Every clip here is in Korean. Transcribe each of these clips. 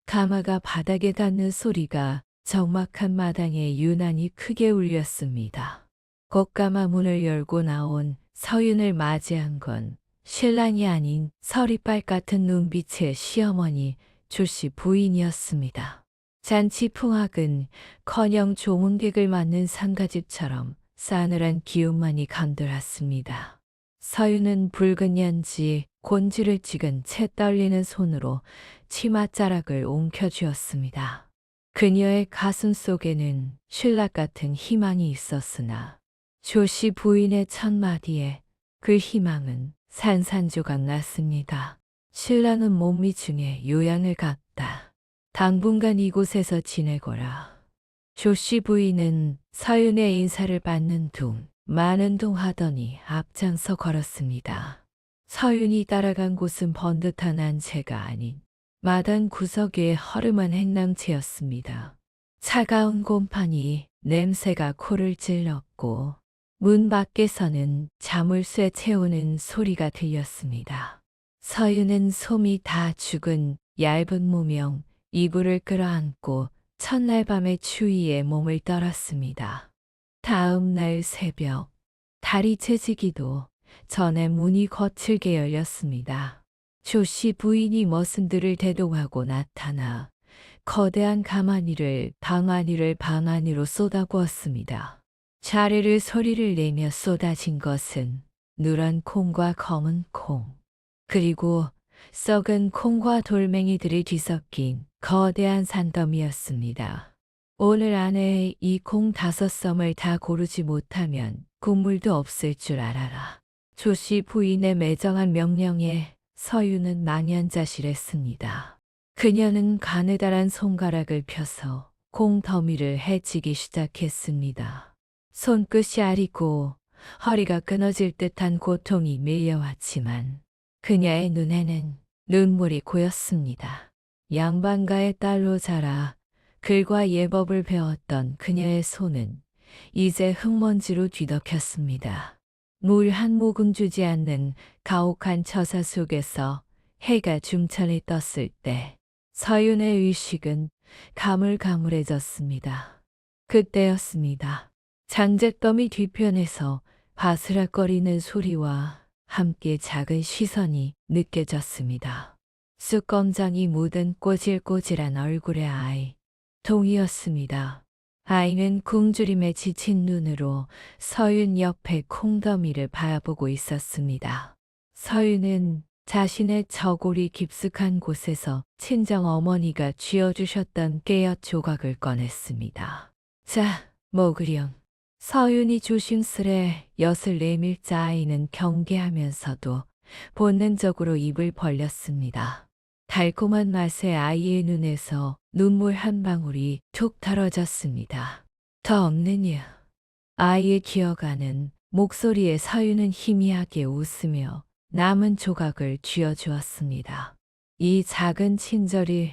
가마가 바닥에 닿는 소리가 적막한 마당에 유난히 크게 울렸습니다. 꽃가마 문을 열고 나온 서윤을 맞이한 건 신랑이 아닌 서리빨 같은 눈빛의 시어머니 조씨 부인이었습니다. 잔치 풍악은 커녕 조문객을 맞는 상가집처럼 싸늘한 기운만이 감돌았습니다. 서윤은 붉은 연지 곤지를 찍은 채 떨리는 손으로 치맛자락을 옮겨주었습니다. 그녀의 가슴 속에는 신락 같은 희망이 있었으나 조씨 부인의 첫마디에 그 희망은 산산조각 났습니다. 신랑은 몸이 중에 요양을 갔다. 당분간 이곳에서 지내거라. 조씨 부인은 서윤의 인사를 받는 둥 많은 둥 하더니 앞장서 걸었습니다. 서윤이 따라간 곳은 번듯한 안채가 아닌 마당 구석 위의 허름한 행랑채였습니다. 차가운 곰팡이 냄새가 코를 찔렀고 문 밖에서는 자물쇠 채우는 소리가 들렸습니다. 서윤은 솜이 다 죽은 얇은 무명 이불을 끌어안고 첫날 밤의 추위에 몸을 떨었습니다. 다음 날 새벽 달이 채지기도 전에 문이 거칠게 열렸습니다. 조씨 부인이 머슴들을 대동하고 나타나 거대한 가마니를 방 안으로 쏟아부었습니다. 자르르 소리를 내며 쏟아진 것은 누런 콩과 검은 콩, 그리고 썩은 콩과 돌멩이들이 뒤섞인 거대한 산더미였습니다. 오늘 안에 이 콩 5섬을 다 고르지 못하면 국물도 없을 줄 알아라. 조씨 부인의 매정한 명령에 서윤은 망연자실했습니다. 그녀는 가느다란 손가락을 펴서 콩 더미를 헤치기 시작했습니다. 손끝이 아리고 허리가 끊어질 듯한 고통이 밀려왔지만 그녀의 눈에는 눈물이 고였습니다. 양반가의 딸로 자라 글과 예법을 배웠던 그녀의 손은 이제 흙먼지로 뒤덮였습니다. 물 한 모금 주지 않는 가혹한 처사 속에서 해가 중천에 떴을 때 서윤의 의식은 가물가물해졌습니다. 그때였습니다. 장작더미 뒤편에서 바스락거리는 소리와 함께 작은 시선이 느껴졌습니다. 쑥검장이 묻은 꼬질꼬질한 얼굴의 아이, 동이었습니다. 아이는 굶주림에 지친 눈으로 서윤 옆에 콩더미를 바라보고 있었습니다. 서윤은 자신의 저골이 깊숙한 곳에서 친정 어머니가 쥐어주셨던 깨엿 조각을 꺼냈습니다. 자, 먹으렴. 서윤이 조심스레 엿을 내밀자 아이는 경계하면서도 본능적으로 입을 벌렸습니다. 달콤한 맛에 아이의 눈에서 눈물 한 방울이 툭 떨어졌습니다. 더 없느냐? 아이의 기어가는 목소리에 서윤은 희미하게 웃으며 남은 조각을 쥐어주었습니다. 이 작은 친절이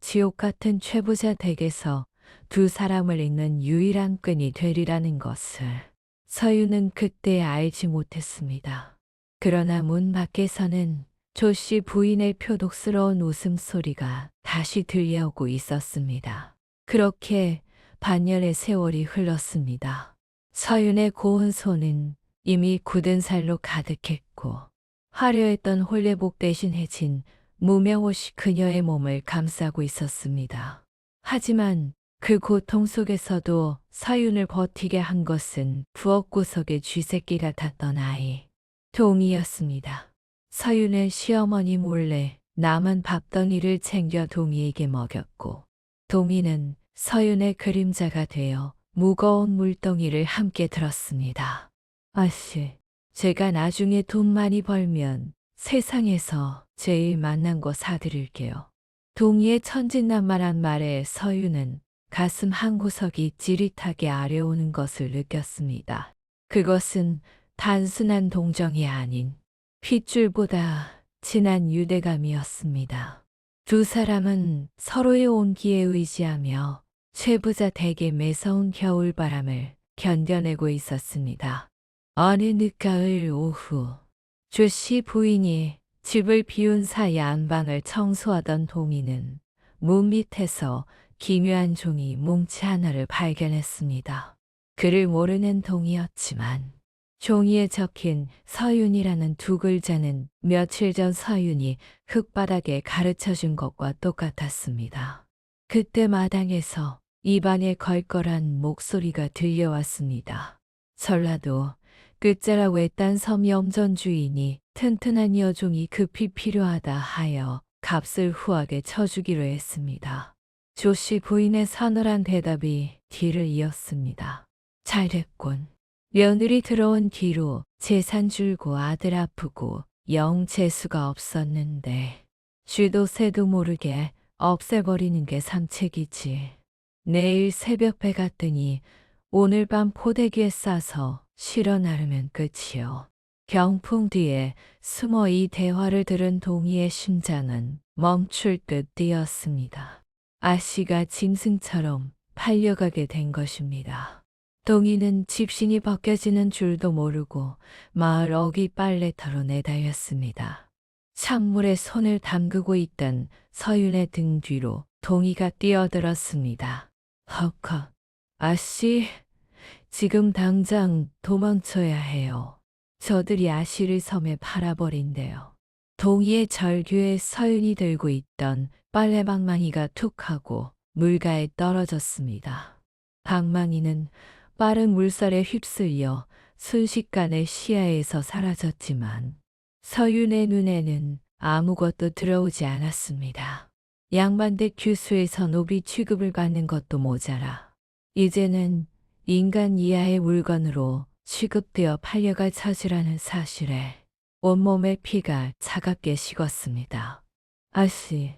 지옥 같은 최부자 댁에서 두 사람을 잇는 유일한 끈이 되리라는 것을 서윤은 그때 알지 못했습니다. 그러나 문 밖에서는 조씨 부인의 표독스러운 웃음소리가 다시 들려오고 있었습니다. 그렇게 반년의 세월이 흘렀습니다. 서윤의 고운 손은 이미 굳은 살로 가득했고 화려했던 홀레복 대신 해진 무명옷이 그녀의 몸을 감싸고 있었습니다. 하지만 그 고통 속에서도 서윤을 버티게 한 것은 부엌구석의 쥐새끼 같았던 아이, 동이였습니다. 서윤은 시어머니 몰래 남은 밥덩이를 챙겨 동이에게 먹였고 동이는 서윤의 그림자가 되어 무거운 물동이를 함께 들었습니다. 아씨, 제가 나중에 돈 많이 벌면 세상에서 제일 만난 거 사드릴게요. 동이의 천진난만한 말에 서윤은 가슴 한 구석이 찌릿하게 아려오는 것을 느꼈습니다. 그것은 단순한 동정이 아닌 핏줄보다 진한 유대감이었습니다. 두 사람은 서로의 온기에 의지하며 최부자 댁의 매서운 겨울바람을 견뎌내고 있었습니다. 어느 늦가을 오후, 조씨 부인이 집을 비운 사이 안방을 청소하던 동이는 문 밑에서 기묘한 종이 뭉치 하나를 발견했습니다. 그를 모르는 동이었지만 종이에 적힌 서윤이라는 두 글자는 며칠 전 서윤이 흙바닥에 가르쳐 준 것과 똑같았습니다. 그때 마당에서 입안에 걸걸한 목소리가 들려왔습니다. 전라도 끝자락 외딴 섬 염전 주인이 튼튼한 여종이 급히 필요하다 하여 값을 후하게 쳐주기로 했습니다. 조씨 부인의 서늘한 대답이 뒤를 이었습니다. 잘됐군. 며느리 들어온 뒤로 재산 줄고 아들 아프고 영 재수가 없었는데 쥐도 새도 모르게 없애버리는 게 상책이지. 내일 새벽배 갔더니 오늘 밤 포대기에 싸서 실어 나르면 끝이요. 경풍 뒤에 숨어 이 대화를 들은 동희의 심장은 멈출 듯 뛰었습니다. 아씨가 짐승처럼 팔려가게 된 것입니다. 동희는 집신이 벗겨지는 줄도 모르고 마을 어귀 빨래터로 내달렸습니다. 찬물에 손을 담그고 있던 서윤의 등 뒤로 동희가 뛰어들었습니다. 헉헉, 아씨, 지금 당장 도망쳐야 해요. 저들이 아씨를 섬에 팔아버린대요. 동희의 절규에 서윤이 들고 있던 빨래방망이가 툭 하고 물가에 떨어졌습니다. 방망이는 빠른 물살에 휩쓸려 순식간에 시야에서 사라졌지만 서윤의 눈에는 아무것도 들어오지 않았습니다. 양반댁 규수에서 노비 취급을 받는 것도 모자라 이제는 인간 이하의 물건으로 취급되어 팔려갈 처지라는 사실에 온몸의 피가 차갑게 식었습니다. 아씨,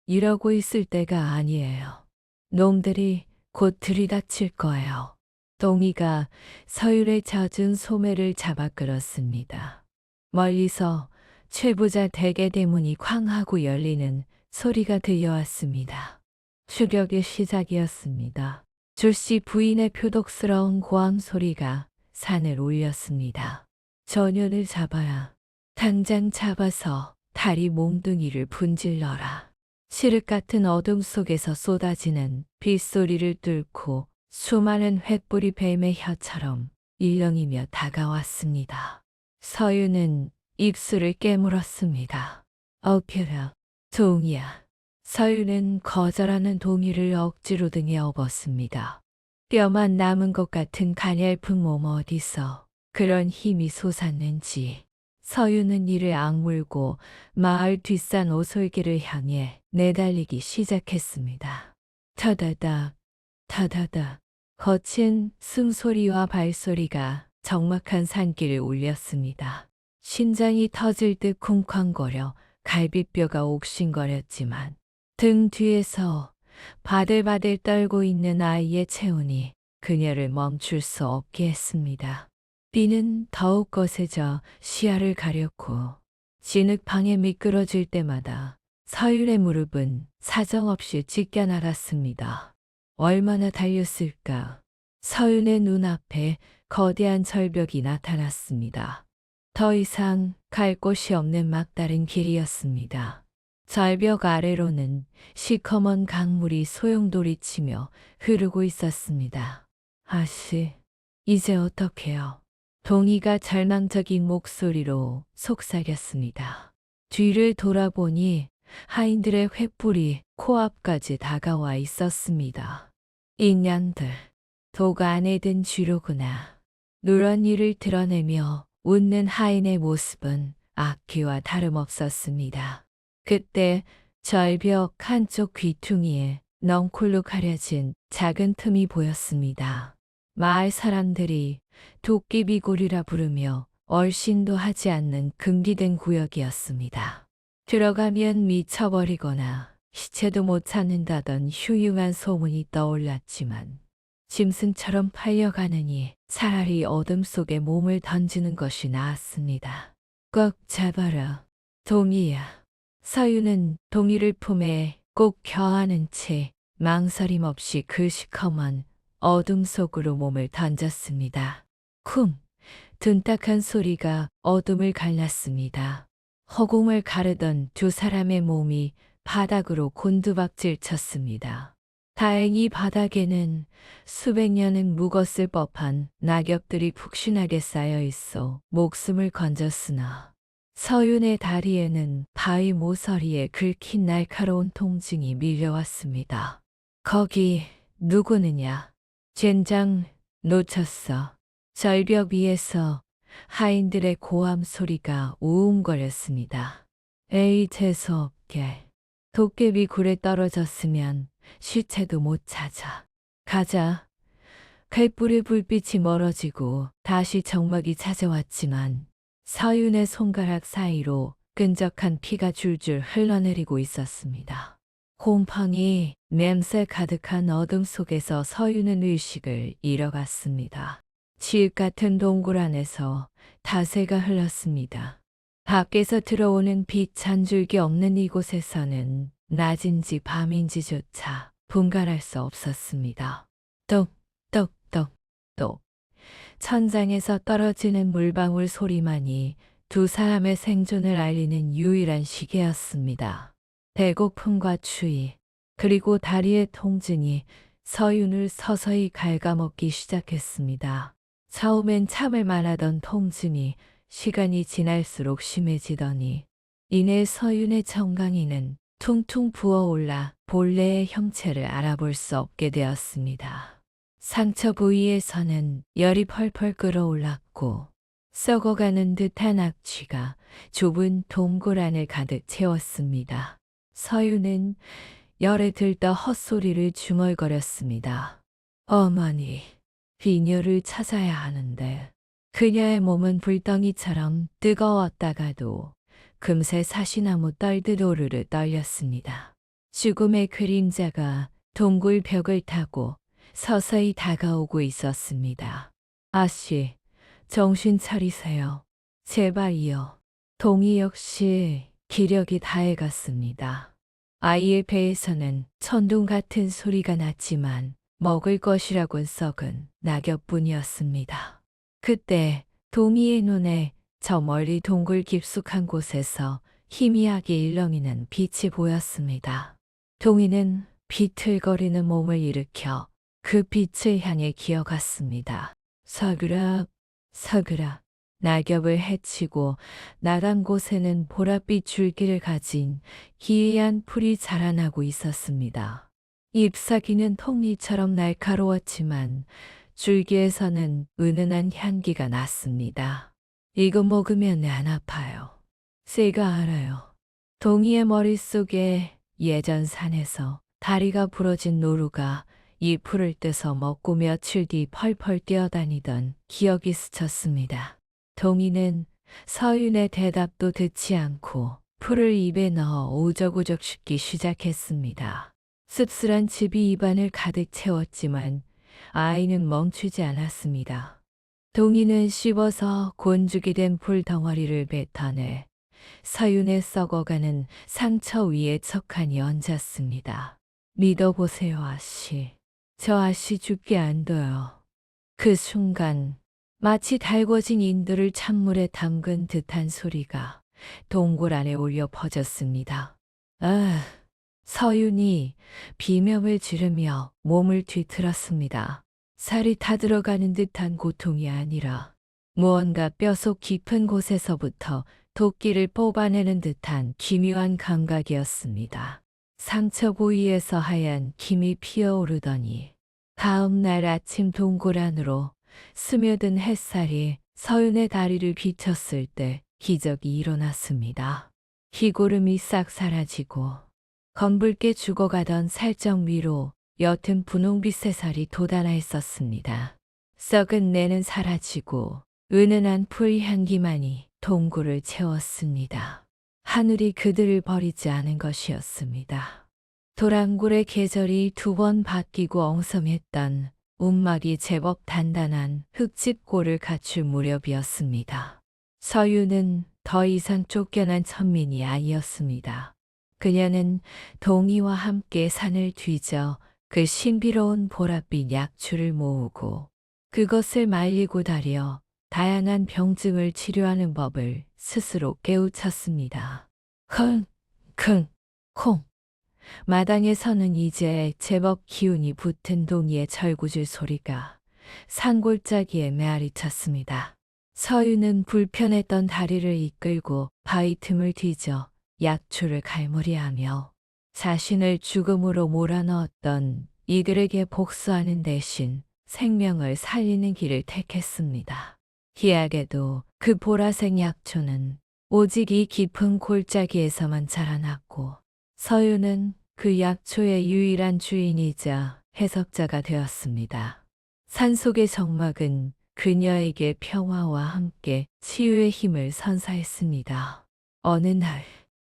이러고 있을 때가 아니에요. 놈들이 곧 들이닥칠 거예요. 동희가 서율에 젖은 소매를 잡아 끌었습니다. 멀리서 최부자 댁의 대문이 쾅 하고 열리는 소리가 들려왔습니다. 추격의 시작이었습니다. 조씨 부인의 표독스러운 고함 소리가 산을 울렸습니다. 전연을 잡아야, 당장 잡아서 다리 몽둥이를 분질러라. 칠흑 같은 어둠 속에서 쏟아지는 빗소리를 뚫고 수많은 횃불이 뱀의 혀처럼 일렁이며 다가왔습니다. 서윤은 입술을 깨물었습니다. 어펴라, 동희야. 서윤은 거절하는 동희를 억지로 등에 업었습니다. 뼈만 남은 것 같은 가냘픈 몸 어디서 그런 힘이 솟았는지 서윤은 이를 악물고 마을 뒷산 오솔길을 향해 내달리기 시작했습니다. 타다다, 타다다. 거친 숨소리와 발소리가 적막한 산길을 울렸습니다. 심장이 터질 듯 쿵쾅거려 갈비뼈가 옥신거렸지만 등 뒤에서 바들바들 떨고 있는 아이의 체온이 그녀를 멈출 수 없게 했습니다. 비는 더욱 거세져 시야를 가렸고 진흙방에 미끄러질 때마다 서율의 무릎은 사정없이 찢겨나갔습니다. 얼마나 달렸을까. 서윤의 눈앞에 거대한 절벽이 나타났습니다. 더 이상 갈 곳이 없는 막다른 길이었습니다. 절벽 아래로는 시커먼 강물이 소용돌이치며 흐르고 있었습니다. 아씨, 이제 어떡해요? 동희가 절망적인 목소리로 속삭였습니다. 뒤를 돌아보니 하인들의 횃불이 코앞까지 다가와 있었습니다. 인년들, 도가 안에 든 쥐로구나. 누런 이를 드러내며 웃는 하인의 모습은 악귀와 다름없었습니다. 그때 절벽 한쪽 귀퉁이에 넝쿨로 가려진 작은 틈이 보였습니다. 마을 사람들이 도끼비골이라 부르며 얼씬도 하지 않는 금기된 구역이었습니다. 들어가면 미쳐버리거나 시체도 못 찾는다던 흉흉한 소문이 떠올랐지만 짐승처럼 팔려가느니 차라리 어둠 속에 몸을 던지는 것이 나았습니다. 꼭 잡아라, 동희야. 서윤은 동희를 품에 꼭 껴안은 채 망설임 없이 그 시커먼 어둠 속으로 몸을 던졌습니다. 쿵! 둔탁한 소리가 어둠을 갈랐습니다. 허공을 가르던 두 사람의 몸이 바닥으로 곤두박질 쳤습니다. 다행히 바닥에는 수백 년은 묵었을 법한 낙엽들이 푹신하게 쌓여 있어 목숨을 건졌으나 서윤의 다리에는 바위 모서리에 긁힌 날카로운 통증이 밀려왔습니다. 거기 누구느냐? 젠장 놓쳤어. 절벽 위에서 하인들의 고함 소리가 우웅거렸습니다. 에이 재수없게. 도깨비 굴에 떨어졌으면 시체도 못 찾아. 가자. 칼불의 불빛이 멀어지고 다시 정막이 찾아왔지만 서윤의 손가락 사이로 끈적한 피가 줄줄 흘러내리고 있었습니다. 곰팡이 냄새 가득한 어둠 속에서 서윤은 의식을 잃어갔습니다. 지읒 같은 동굴 안에서 다새가 흘렀습니다. 밖에서 들어오는 빛 한 줄기 없는 이곳에서는 낮인지 밤인지조차 분간할 수 없었습니다. 똑똑똑똑 천장에서 떨어지는 물방울 소리만이 두 사람의 생존을 알리는 유일한 시계였습니다. 배고픔과 추위, 그리고 다리의 통증이 서윤을 서서히 갉아먹기 시작했습니다. 처음엔 참을 만하던 통증이 시간이 지날수록 심해지더니 이내 서윤의 정강이는 퉁퉁 부어올라 본래의 형체를 알아볼 수 없게 되었습니다. 상처 부위에서는 열이 펄펄 끓어올랐고 썩어가는 듯한 악취가 좁은 동굴 안을 가득 채웠습니다. 서윤은 열에 들떠 헛소리를 중얼거렸습니다. 어머니, 비녀를 찾아야 하는데. 그녀의 몸은 불덩이처럼 뜨거웠다가도 금세 사시나무 떨듯 오르르 떨렸습니다. 죽음의 그림자가 동굴 벽을 타고 서서히 다가오고 있었습니다. 아씨, 정신 차리세요. 제발요. 동희 역시 기력이 다해갔습니다. 아이의 배에서는 천둥 같은 소리가 났지만 먹을 것이라곤 썩은 낙엽뿐이었습니다. 그때 동희의 눈에 저 멀리 동굴 깊숙한 곳에서 희미하게 일렁이는 빛이 보였습니다. 동희는 비틀거리는 몸을 일으켜 그 빛을 향해 기어갔습니다. 서그라, 서그라. 낙엽을 헤치고 나간 곳에는 보랏빛 줄기를 가진 기이한 풀이 자라나고 있었습니다. 잎사귀는 톱니처럼 날카로웠지만 줄기에서는 은은한 향기가 났습니다. 이거 먹으면 안 아파요. 새가 알아요. 동희의 머릿속에 예전 산에서 다리가 부러진 노루가 이 풀을 뜯어 먹고 며칠 뒤 펄펄 뛰어다니던 기억이 스쳤습니다. 동희는 서윤의 대답도 듣지 않고 풀을 입에 넣어 오적오적 씹기 시작했습니다. 씁쓸한 즙이 입안을 가득 채웠지만 아이는 멈추지 않았습니다. 동희는 씹어서 곤죽이 된 풀 덩어리를 뱉어내 서윤의 썩어가는 상처 위에 척하니 얹었습니다. 믿어보세요, 아씨. 저 아씨 죽게 안 둬요. 그 순간 마치 달궈진 인두를 찬물에 담근 듯한 소리가 동굴 안에 울려 퍼졌습니다. 아, 서윤이 비명을 지르며 몸을 뒤틀었습니다. 살이 타들어가는 듯한 고통이 아니라 무언가 뼈속 깊은 곳에서부터 도끼를 뽑아내는 듯한 기묘한 감각이었습니다. 상처 부위에서 하얀 김이 피어오르더니 다음 날 아침 동굴 안으로 스며든 햇살이 서윤의 다리를 비쳤을 때 기적이 일어났습니다. 희고름이 싹 사라지고 검붉게 죽어가던 살점 위로 옅은 분홍빛 새살이 돋아나 있었습니다. 썩은 내는 사라지고 은은한 풀 향기만이 동굴을 채웠습니다. 하늘이 그들을 버리지 않은 것이었습니다. 도랑굴의 계절이 두 번 바뀌고 엉성했던 움막이 제법 단단한 흙집골을 갖출 무렵이었습니다. 서윤은 더 이상 쫓겨난 천민이 아니었습니다. 그녀는 동희와 함께 산을 뒤져 그 신비로운 보랏빛 약초를 모으고 그것을 말리고 다려 다양한 병증을 치료하는 법을 스스로 깨우쳤습니다. 콩. 마당에서는 이제 제법 기운이 붙은 동이의 절구질 소리가 산골짜기에 메아리 쳤습니다. 서유는 불편했던 다리를 이끌고 바위 틈을 뒤져 약초를 갈무리하며 자신을 죽음으로 몰아넣었던 이들에게 복수하는 대신 생명을 살리는 길을 택했습니다. 희하게도 그 보라색 약초는 오직 이 깊은 골짜기에서만 자라났고 서유는 그 약초의 유일한 주인이자 해석자가 되었습니다. 산속의 정막은 그녀에게 평화와 함께 치유의 힘을 선사했습니다. 어느 날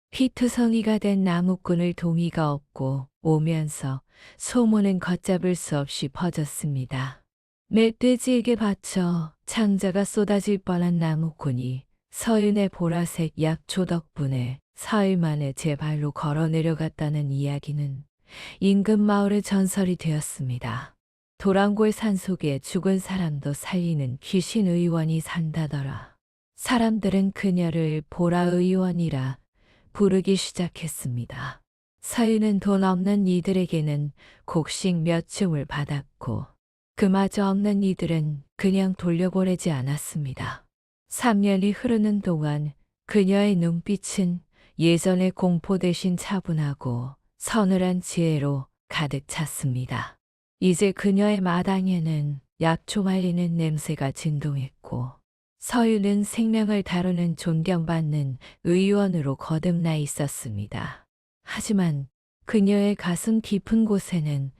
피투성이가 된 나무꾼을 동이가 업고 오면서 소문은 걷잡을 수 없이 퍼졌습니다. 멧돼지에게 바쳐 창자가 쏟아질 뻔한 나무꾼이 서윤의 보라색 약초 덕분에 사흘 만에 제 발로 걸어 내려갔다는 이야기는 인근 마을의 전설이 되었습니다. 도랑골 산속에 죽은 사람도 살리는 귀신 의원이 산다더라. 사람들은 그녀를 보라 의원이라 부르기 시작했습니다. 서윤은 돈 없는 이들에게는 곡식 몇 줌을 받았고 그마저 없는 이들은 그냥 돌려보내지 않았습니다. 3년이 흐르는 동안 그녀의 눈빛은 예전의 공포 대신 차분하고 서늘한 지혜로 가득 찼습니다. 이제 그녀의 마당에는 약초 말리는 냄새가 진동했고 서유는 생명을 다루는 존경받는 의원으로 거듭나 있었습니다. 하지만 그녀의 가슴 깊은 곳에는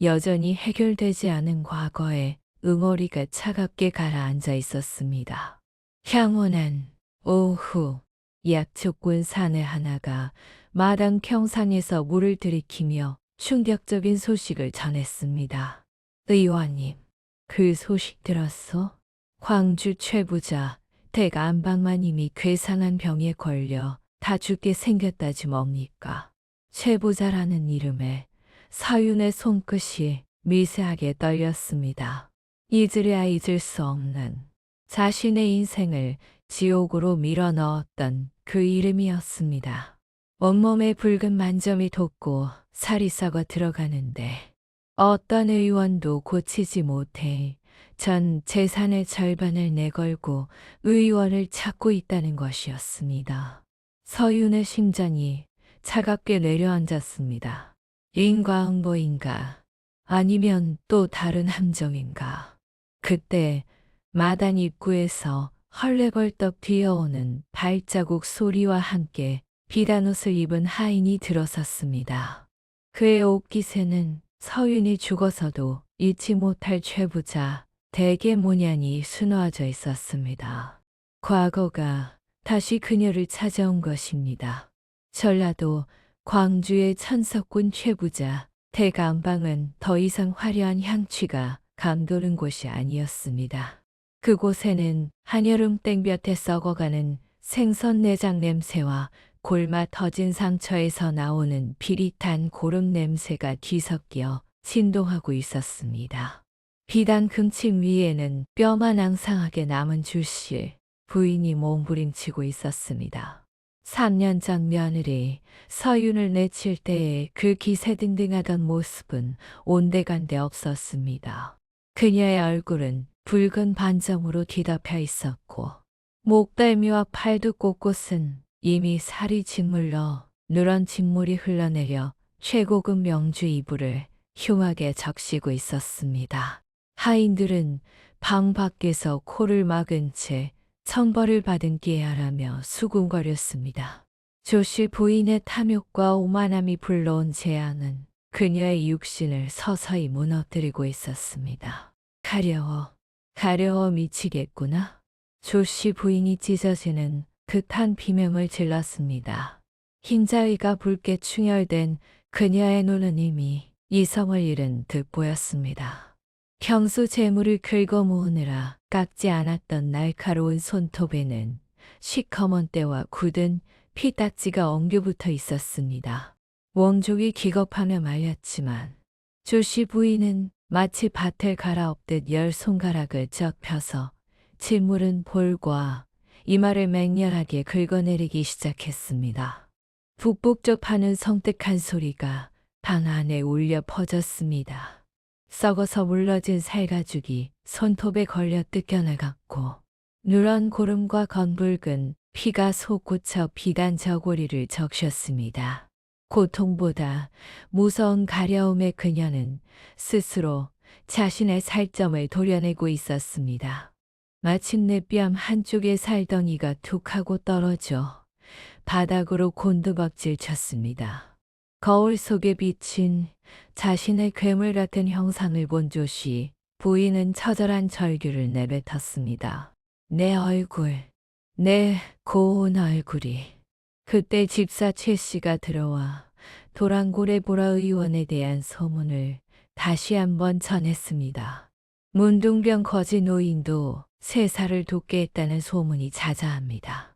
여전히 해결되지 않은 과거의 응어리가 차갑게 가라앉아 있었습니다. 향온한 오후, 약초꾼 사내 하나가 마당 평상에서 물을 들이키며 충격적인 소식을 전했습니다. 의원님, 그 소식 들었어? 광주 최부자 대감방마님이 괴상한 병에 걸려 다 죽게 생겼다지 뭡니까? 최부자라는 이름에 서윤의 손끝이 미세하게 떨렸습니다. 잊으랴 잊을 수 없는 자신의 인생을 지옥으로 밀어 넣었던 그 이름이었습니다. 온몸에 붉은 만점이 돋고 살이 썩어 들어가는데 어떤 의원도 고치지 못해 전 재산의 절반을 내걸고 의원을 찾고 있다는 것이었습니다. 서윤의 심장이 차갑게 내려앉았습니다. 인과응보인가? 아니면 또 다른 함정인가? 그때 마당 입구에서 헐레벌떡 뛰어오는 발자국 소리와 함께 비단옷을 입은 하인이 들어섰습니다. 그의 옷깃에는 서윤이 죽어서도 잊지 못할 최부자 대계문양이 수놓아져 있었습니다. 과거가 다시 그녀를 찾아온 것입니다. 전라도 광주의 천석군 최부자 대감방은 더 이상 화려한 향취가 감도는 곳이 아니었습니다. 그곳에는 한여름 땡볕에 썩어가는 생선 내장 냄새와 골마 터진 상처에서 나오는 비릿한 고름 냄새가 뒤섞여 진동하고 있었습니다. 비단 금층 위에는 뼈만 앙상하게 남은 줄실 부인이 몸부림치고 있었습니다. 3년 전 며느리 서윤을 내칠 때의 그 기세등등하던 모습은 온데간데 없었습니다. 그녀의 얼굴은 붉은 반점으로 뒤덮여 있었고 목덜미와 팔뚝 곳곳은 이미 살이 짓물러 누런 진물이 흘러내려 최고급 명주 이불을 흉하게 적시고 있었습니다. 하인들은 방 밖에서 코를 막은 채 천벌을 받은 깨알하며 수군거렸습니다. 조씨 부인의 탐욕과 오만함이 불러온 재앙은 그녀의 육신을 서서히 무너뜨리고 있었습니다. 가려워 미치겠구나. 조씨 부인이 찢어지는 극한 비명을 질렀습니다. 흰자위가 붉게 충혈된 그녀의 눈은 이미 이성을 잃은 듯 보였습니다. 평소 재물을 긁어모으느라 깎지 않았던 날카로운 손톱에는 시커먼 때와 굳은 피딱지가 엉겨붙어 있었습니다. 원족이 기겁하며 말렸지만 조씨 부인은 마치 밭을 갈아엎듯 열 손가락을 쩍 펴서 진물은 볼과 이마를 맹렬하게 긁어내리기 시작했습니다. 북북적하는 성뜩한 소리가 방 안에 울려 퍼졌습니다. 썩어서 물러진 살가죽이 손톱에 걸려 뜯겨나갔고 누런 고름과 건붉은 피가 솟구쳐 비단 저고리를 적셨습니다. 고통보다 무서운 가려움에 그녀는 스스로 자신의 살점을 도려내고 있었습니다. 마침내 뺨 한쪽의 살덩이가 툭 하고 떨어져 바닥으로 곤두박질 쳤습니다. 거울 속에 비친 자신의 괴물 같은 형상을 본 조씨 부인은 처절한 절규를 내뱉었습니다. 내 얼굴, 내 고운 얼굴이. 그때 집사 최 씨가 들어와 도랑고래 보라 의원에 대한 소문을 다시 한번 전했습니다. 문둥병 거지 노인도 세사를 돕게 했다는 소문이 자자합니다.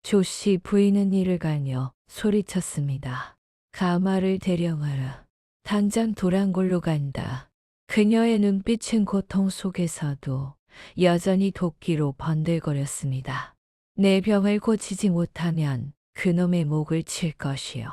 조 씨 부인은 이를 갈며 소리쳤습니다. 가마를 데려와라. 당장 도랑골로 간다. 그녀의 눈빛은 고통 속에서도 여전히 도끼로 번들거렸습니다. 내 병을 고치지 못하면 그놈의 목을 칠 것이요.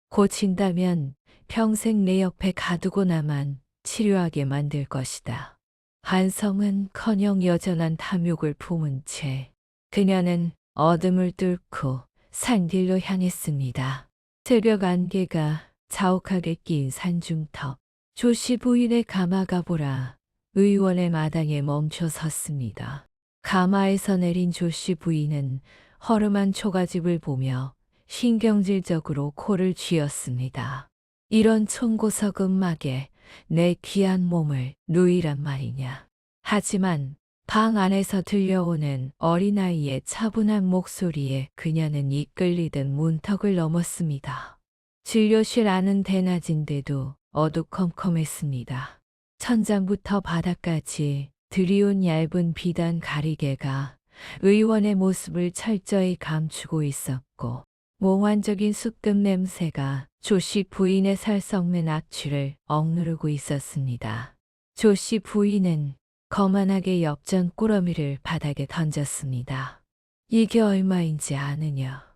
고친다면 평생 내 옆에 가두고 나만 치료하게 만들 것이다. 반성은커녕 여전한 탐욕을 품은 채 그녀는 어둠을 뚫고 산길로 향했습니다. 새벽 안개가 자욱하게 낀 산중턱. 조씨 부인의 가마가 보라 의원의 마당에 멈춰 섰습니다. 가마에서 내린 조씨 부인은 허름한 초가집을 보며 신경질적으로 코를 쥐었습니다. 이런 총고석음막에 내 귀한 몸을 누이란 말이냐. 하지만 방 안에서 들려오는 어린아이의 차분한 목소리에 그녀는 이끌리듯 문턱을 넘었습니다. 진료실 안은 대낮인데도 어두컴컴했습니다. 천장부터 바닥까지 드리운 얇은 비단 가리개가 의원의 모습을 철저히 감추고 있었고 몽환적인 숯금 냄새가 조씨 부인의 살썩는 악취를 억누르고 있었습니다. 조씨 부인은 거만하게 엽전 꾸러미를 바닥에 던졌습니다. 이게 얼마인지 아느냐.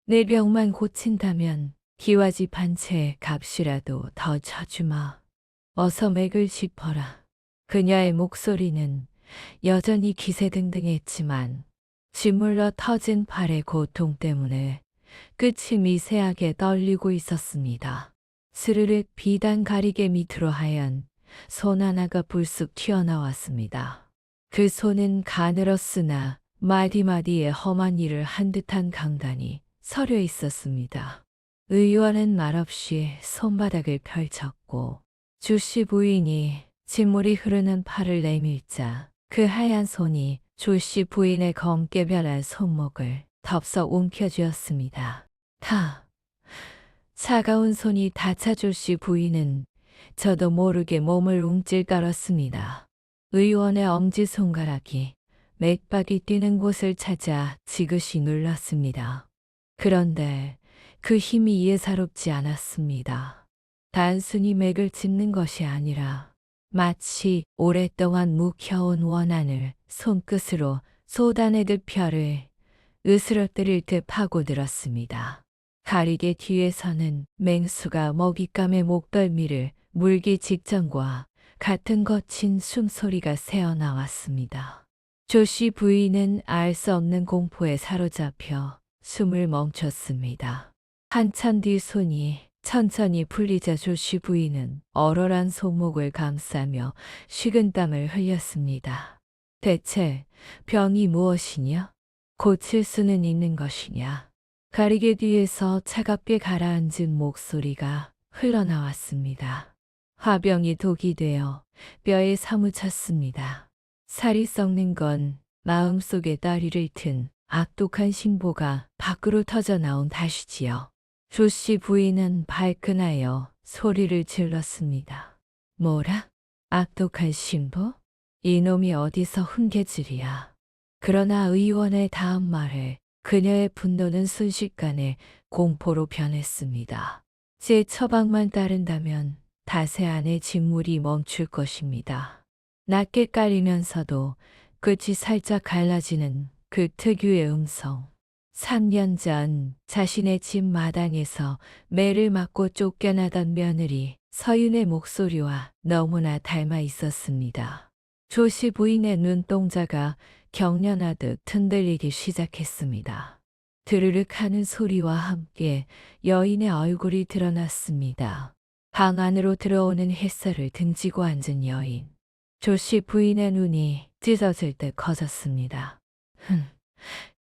내 병만 고친다면 기와집 한 채의 값이라도 더 쳐주마. 어서 맥을 짚어라. 그녀의 목소리는 여전히 기세등등했지만 짓물러 터진 팔의 고통 때문에 끝이 미세하게 떨리고 있었습니다. 스르륵 비단 가리개 밑으로 하얀 손 하나가 불쑥 튀어나왔습니다. 그 손은 가늘었으나 마디마디에 험한 일을 한 듯한 강단이 서려 있었습니다. 의원은 말없이 손바닥을 펼쳤고 조씨 부인이 진물이 흐르는 팔을 내밀자 그 하얀 손이 조씨 부인의 검게 변한 손목을 덥석 움켜쥐었습니다. 차가운 손이 닿자 조씨 부인은 저도 모르게 몸을 움찔 깔았습니다. 의원의 엄지손가락이 맥박이 뛰는 곳을 찾아 지그시 눌렀습니다. 그런데 그 힘이 예사롭지 않았습니다. 단순히 맥을 짚는 것이 아니라 마치 오랫동안 묵혀온 원한을 손끝으로 쏟아내듯 펴를 으스러뜨릴 듯 파고들었습니다. 가리개 뒤에서는 맹수가 먹잇감의 목덜미를 물기 직전과 같은 거친 숨소리가 새어나왔습니다. 조씨 부인은 알 수 없는 공포에 사로잡혀 숨을 멈췄습니다. 한참 뒤 손이 천천히 풀리자 조씨 부인은 얼얼한 손목을 감싸며 식은땀을 흘렸습니다. 대체 병이 무엇이냐? 고칠 수는 있는 것이냐? 가리개 뒤에서 차갑게 가라앉은 목소리가 흘러나왔습니다. 화병이 독이 되어 뼈에 사무쳤습니다. 살이 썩는 건 마음속에 다리를 튼 악독한 신보가 밖으로 터져 나온 탓이지요. 조씨 부인은 발끈하여 소리를 질렀습니다. 뭐라? 악독한 신보? 이놈이 어디서 훈계질이야. 그러나 의원의 다음 말에 그녀의 분노는 순식간에 공포로 변했습니다. 제 처방만 따른다면 닷새 안에 진물이 멈출 것입니다. 낮게 깔리면서도 끝이 살짝 갈라지는 그 특유의 음성. 3년 전 자신의 집 마당에서 매를 맞고 쫓겨나던 며느리 서윤의 목소리와 너무나 닮아 있었습니다. 조씨 부인의 눈동자가 경련하듯 흔들리기 시작했습니다. 드르륵 하는 소리와 함께 여인의 얼굴이 드러났습니다. 방 안으로 들어오는 햇살을 등지고 앉은 여인. 조씨 부인의 눈이 찢어질 듯 커졌습니다.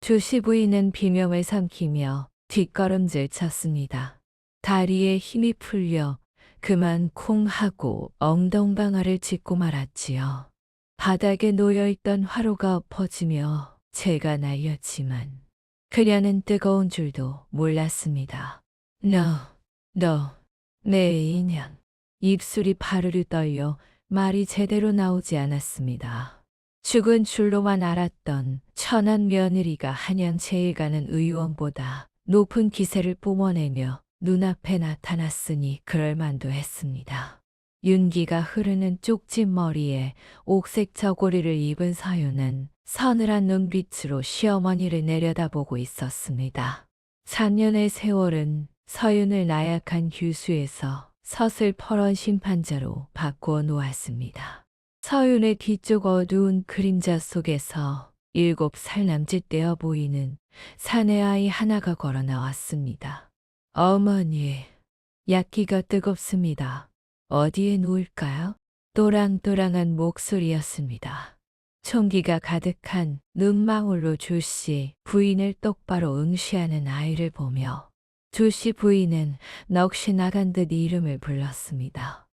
조씨 부인은 비명을 삼키며 뒷걸음질 쳤습니다. 다리에 힘이 풀려 그만 쿵 하고 엉덩방아를 짚고 말았지요. 바닥에 놓여있던 화로가 엎어지며 재가 날렸지만 그녀는 뜨거운 줄도 몰랐습니다. 너, 내 인연. 입술이 파르르 떨려 말이 제대로 나오지 않았습니다. 죽은 줄로만 알았던 천한 며느리가 한양체에 가는 의원보다 높은 기세를 뿜어내며 눈앞에 나타났으니 그럴만도 했습니다. 윤기가 흐르는 쪽진 머리에 옥색 저고리를 입은 서윤은 서늘한 눈빛으로 시어머니를 내려다보고 있었습니다. 4년의 세월은 서윤을 나약한 규수에서 서슬퍼런 심판자로 바꾸어 놓았습니다. 서윤의 뒤쪽 어두운 그림자 속에서 7살 남짓 되어 보이는 사내아이 하나가 걸어 나왔습니다. 어머니, 약기가 뜨겁습니다. 어디에 누울까요? 또랑또랑한 목소리였습니다. 총기가 가득한 눈망울로 조씨 부인을 똑바로 응시하는 아이를 보며 조씨 부인은 넋이 나간 듯 이름을 불렀습니다.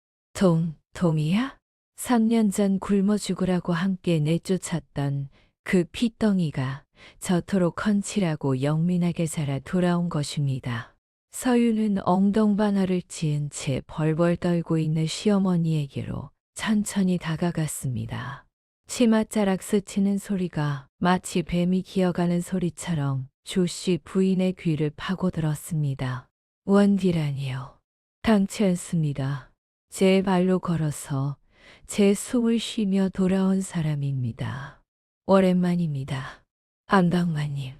동이야? 3년 전 굶어 죽으라고 함께 내쫓았던 그 피덩이가 저토록 건칠하고 영민하게 자라 돌아온 것입니다. 서윤은 엉덩방아를 찧은 채 벌벌 떨고 있는 시어머니에게로 천천히 다가갔습니다. 치맛자락 스치는 소리가 마치 뱀이 기어가는 소리처럼 조씨 부인의 귀를 파고들었습니다. 원디라니요. 당치 않습니다. 제 발로 걸어서 제 숨을 쉬며 돌아온 사람입니다. 오랜만입니다. 안방마님.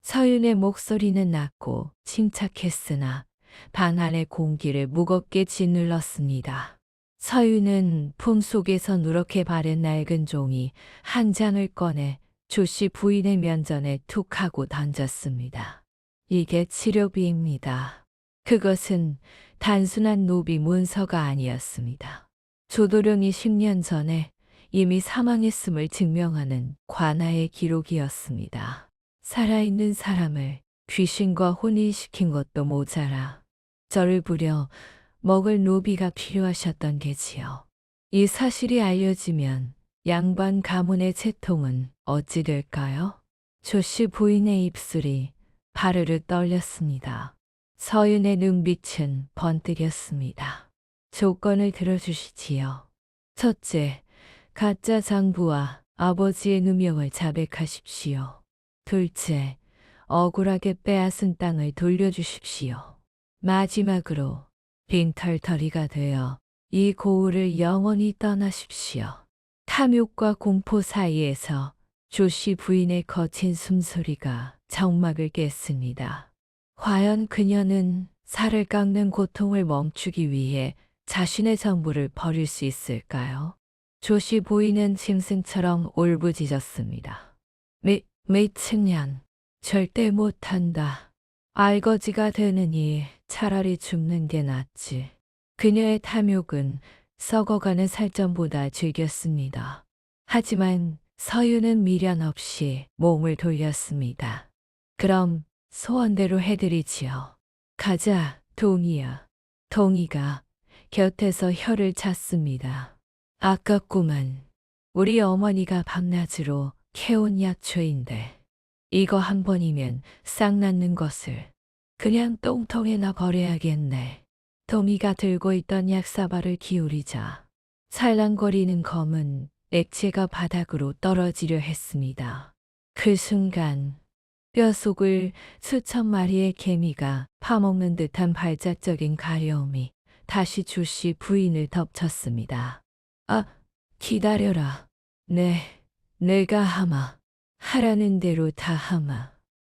서윤의 목소리는 낮고 침착했으나 방 안의 공기를 무겁게 짓눌렀습니다. 서윤은 품속에서 누렇게 바른 낡은 종이 한 장을 꺼내 조씨 부인의 면전에 툭 하고 던졌습니다. 이게 치료비입니다. 그것은 단순한 노비 문서가 아니었습니다. 조도령이 10년 전에 이미 사망했음을 증명하는 관아의 기록이었습니다. 살아있는 사람을 귀신과 혼인시킨 것도 모자라 저를 부려 먹을 노비가 필요하셨던 게지요. 이 사실이 알려지면 양반 가문의 채통은 어찌 될까요? 조씨 부인의 입술이 바르르 떨렸습니다. 서윤의 눈빛은 번뜩였습니다. 조건을 들어주시지요. 첫째, 가짜 장부와 아버지의 누명을 자백하십시오. 둘째, 억울하게 빼앗은 땅을 돌려주십시오. 마지막으로 빈털터리가 되어 이 고을을 영원히 떠나십시오. 탐욕과 공포 사이에서 조씨 부인의 거친 숨소리가 정막을 깼습니다. 과연 그녀는 살을 깎는 고통을 멈추기 위해 자신의 정부를 버릴 수 있을까요? 조씨 부인은 짐승처럼 울부짖었습니다. 미친년, 절대 못한다. 알거지가 되느니 차라리 죽는 게 낫지. 그녀의 탐욕은 썩어가는 살점보다 즐겼습니다. 하지만 서윤은 미련 없이 몸을 돌렸습니다. 그럼 소원대로 해드리지요. 가자, 동이야. 동이가 곁에서 혀를 찼습니다. 아깝구만. 우리 어머니가 밤낮으로 캐온 약초인데 이거 한 번이면 싹 낫는 것을 그냥 똥통에나 버려야겠네. 도미가 들고 있던 약사발을 기울이자 살랑거리는 검은 액체가 바닥으로 떨어지려 했습니다. 그 순간 뼛속을 수천 마리의 개미가 파먹는 듯한 발작적인 가려움이 다시 조씨 부인을 덮쳤습니다. 아, 기다려라. 내가 하마. 하라는 대로 다 하마.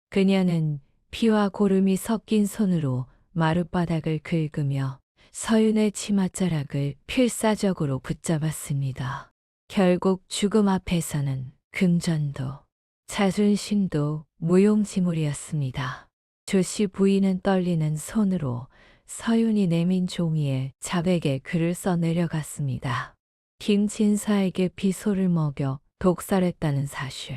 그녀는 피와 고름이 섞인 손으로 마룻바닥을 긁으며 서윤의 치맛자락을 필사적으로 붙잡았습니다. 결국 죽음 앞에서는 금전도 자존심도 무용지물이었습니다. 조씨 부인은 떨리는 손으로 서윤이 내민 종이에 자백의 글을 써내려갔습니다. 김진사에게 비소를 먹여 독살했다는 사실,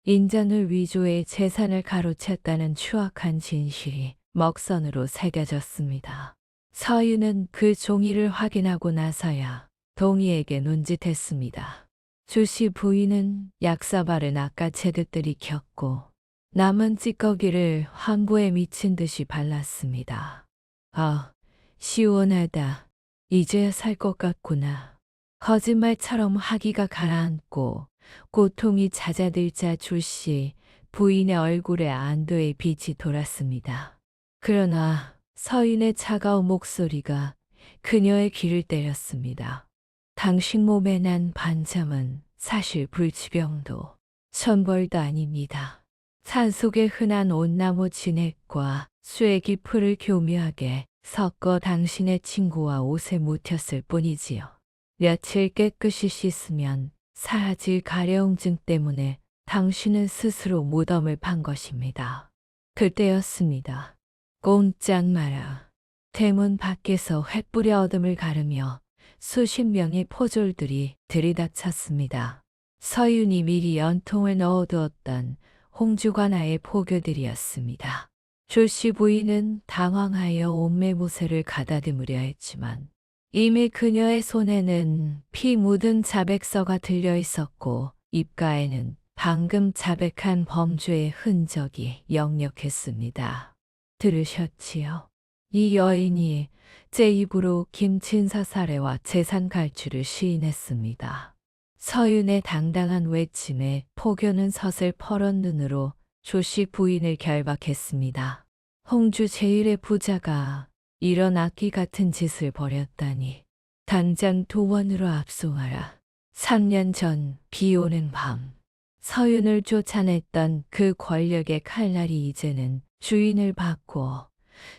인전을 위조해 재산을 가로챘다는 추악한 진실이 먹선으로 새겨졌습니다. 서윤은 그 종이를 확인하고 나서야 동희에게 논짓했습니다. 조씨 부인은 약사발을 낚아채듯 들이켰고 남은 찌꺼기를 환부에 미친 듯이 발랐습니다. 아, 시원하다. 이제야 살 것 같구나. 거짓말처럼 하기가 가라앉고 고통이 잦아들자 조씨 부인의 얼굴에 안도의 빛이 돌았습니다. 그러나 서인의 차가운 목소리가 그녀의 귀를 때렸습니다. 당신 몸에 난 반점은 사실 불치병도 천벌도 아닙니다. 산속의 흔한 온나무 진액과 쇠기 풀을 교묘하게 섞어 당신의 친구와 옷에 묻혔을 뿐이지요. 며칠 깨끗이 씻으면 사라질 가려움증 때문에 당신은 스스로 무덤을 판 것입니다. 그때였습니다. 꼼짝 마라. 대문 밖에서 횃불의 어둠을 가르며 수십 명의 포졸들이 들이닥쳤습니다. 서윤이 미리 연통을 넣어두었던 홍주관아의 포교들이었습니다. 조씨 부인은 당황하여 옷매무새를 가다듬으려 했지만 이미 그녀의 손에는 피 묻은 자백서가 들려 있었고 입가에는 방금 자백한 범죄의 흔적이 역력했습니다. 들으셨지요? 이 여인이 제 입으로 김진사 살해와 재산 갈취를 시인했습니다. 서윤의 당당한 외침에 포교는 서슬퍼런 눈으로 조씨 부인을 결박했습니다. 홍주 제1의 부자가 이런 악기 같은 짓을 벌였다니. 당장 도원으로 압송하라. 3년 전 비 오는 밤 서윤을 쫓아냈던 그 권력의 칼날이 이제는 주인을 바꾸어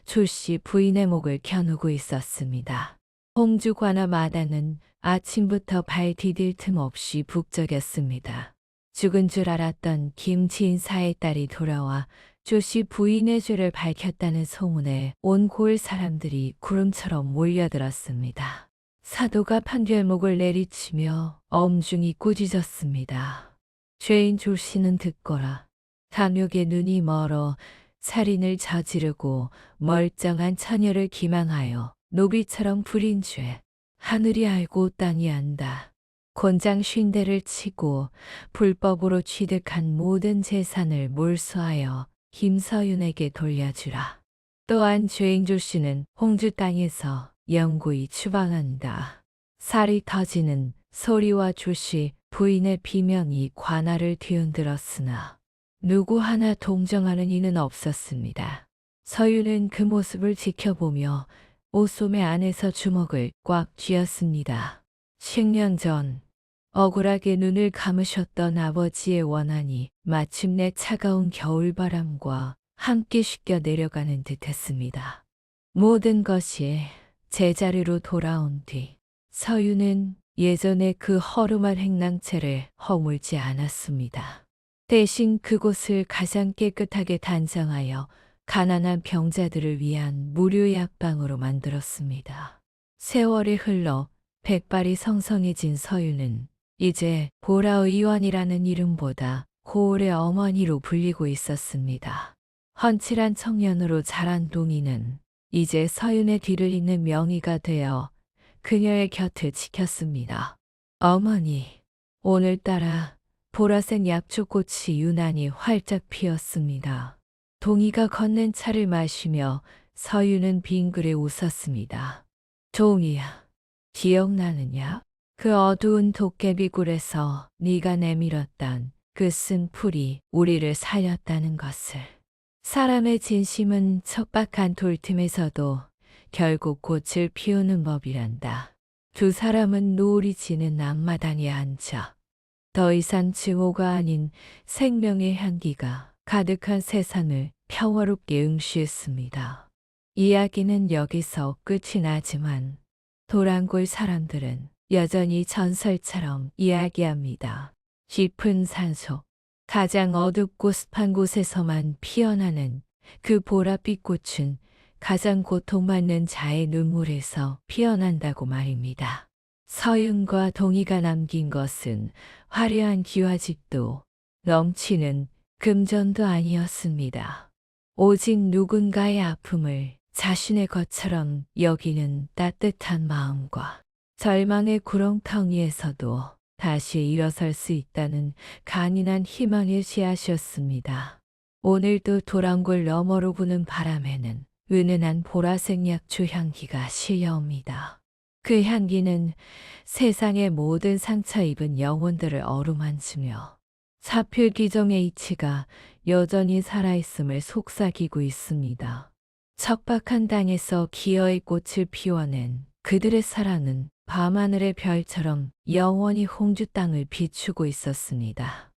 조씨 부인의 목을 겨누고 있었습니다. 홍주 관아 마당은 아침부터 발 디딜 틈 없이 북적였습니다. 죽은 줄 알았던 김진사의 딸이 돌아와 조씨 부인의 죄를 밝혔다는 소문에 온 고을 사람들이 구름처럼 몰려들었습니다. 사도가 판결목을 내리치며 엄중히 꾸짖었습니다. 죄인 조씨는 듣거라. 탐욕의 눈이 멀어 살인을 저지르고 멀쩡한 처녀를 기망하여 노비처럼 부린 죄. 하늘이 알고 땅이 안다. 곤장 50대를 치고 불법으로 취득한 모든 재산을 몰수하여 김서윤에게 돌려주라. 또한 죄인 조씨는 홍주 땅에서 영구히 추방한다. 살이 터지는 소리와 조씨 부인의 비명이 관아를 뒤흔들었으나 누구 하나 동정하는 이는 없었습니다. 서윤은 그 모습을 지켜보며 옷소매 안에서 주먹을 꽉 쥐었습니다. 10년 전 억울하게 눈을 감으셨던 아버지의 원한이 마침내 차가운 겨울바람과 함께 씻겨 내려가는 듯했습니다. 모든 것이 제자리로 돌아온 뒤 서윤은 예전의 그 허름한 행랑채를 허물지 않았습니다. 대신 그곳을 가장 깨끗하게 단장하여 가난한 병자들을 위한 무료 약방으로 만들었습니다. 세월이 흘러 백발이 성성해진 서윤은 이제 보라의원이라는 이름보다 고을의 어머니로 불리고 있었습니다. 헌칠한 청년으로 자란 동희는 이제 서윤의 뒤를 잇는 명의가 되어 그녀의 곁을 지켰습니다. 어머니, 오늘따라 보라색 약초꽃이 유난히 활짝 피었습니다. 동희가 건넨 차를 마시며 서윤은 빙그레 웃었습니다. 동희야, 기억나느냐? 그 어두운 도깨비굴에서 네가 내밀었던 그 쓴 풀이 우리를 살렸다는 것을. 사람의 진심은 척박한 돌틈에서도 결국 꽃을 피우는 법이란다. 두 사람은 노을이 지는 앞마당에 앉아 더 이상 증오가 아닌 생명의 향기가 가득한 세상을 평화롭게 응시했습니다. 이야기는 여기서 끝이 나지만 도란골 사람들은 여전히 전설처럼 이야기합니다. 깊은 산속, 가장 어둡고 습한 곳에서만 피어나는 그 보랏빛 꽃은 가장 고통받는 자의 눈물에서 피어난다고 말입니다. 서윤과 동희가 남긴 것은 화려한 기와집도 넘치는 금전도 아니었습니다. 오직 누군가의 아픔을 자신의 것처럼 여기는 따뜻한 마음과 절망의 구렁텅이에서도 다시 일어설 수 있다는 간인한 희망의 씨앗이었습니다. 오늘도 도랑골 너머로 부는 바람에는 은은한 보라색 약초 향기가 실려옵니다. 그 향기는 세상의 모든 상처 입은 영혼들을 어루만지며 사필기정의 이치가 여전히 살아있음을 속삭이고 있습니다. 척박한 땅에서 기어의 꽃을 피워낸 그들의 사랑은 밤하늘의 별처럼 영원히 홍주 땅을 비추고 있었습니다.